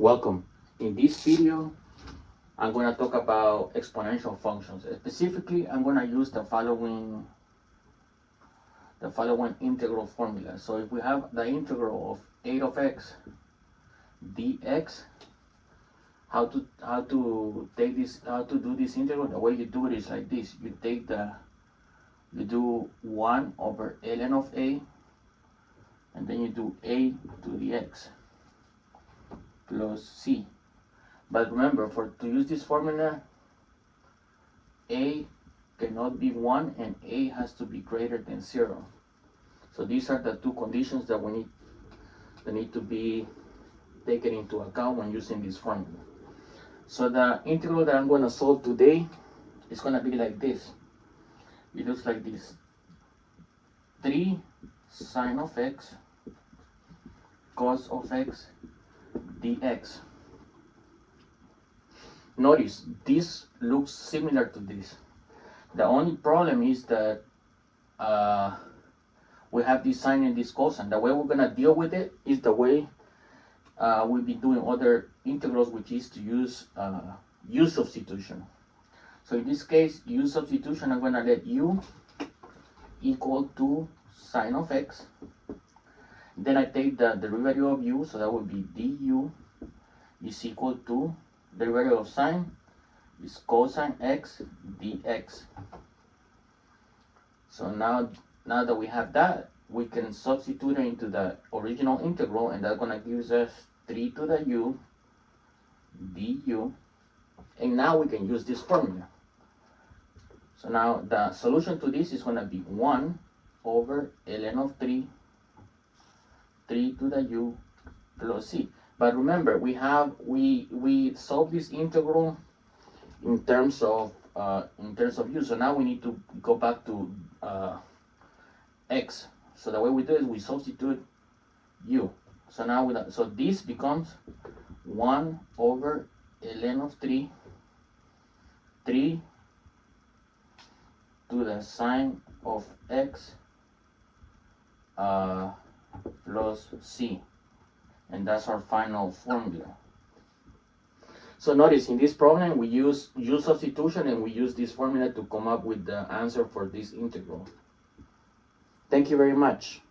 Welcome. In this video, I'm going to talk about exponential functions. Specifically, I'm going to use the following integral formula. So if we have the integral of 8 of x dx, how to do this integral? The way you do it is like this. You do 1 over ln of a, and then you do a to the x plus c. But remember, to use this formula, a cannot be 1 and a has to be greater than 0. So these are the two conditions that need to be taken into account when using this formula. So the integral that I'm going to solve today is going to be like this. It looks like this: 3 sine of x cos of x dx. Notice this looks similar to this. The only problem is that we have this sine and this cosine. The way we're going to deal with it is the way we've been doing other integrals, which is to use u substitution. So in this case, u substitution, I'm going to let u equal to sine of x. Then I take the derivative of u, so that would be du is equal to derivative of sine is cosine x dx. So now that we have that, we can substitute it into the original integral, and that's going to give us 3 to the u du, and now we can use this formula. So now the solution to this is going to be 1 over ln of 3 to the u plus c. But remember, we solve this integral in terms of u. So now we need to go back to x. So the way we do it is we substitute u. So now so this becomes 1 over ln of 3 to the sine of x plus c. And that's our final formula. So notice in this problem we use u substitution, and we use this formula to come up with the answer for this integral. Thank you very much.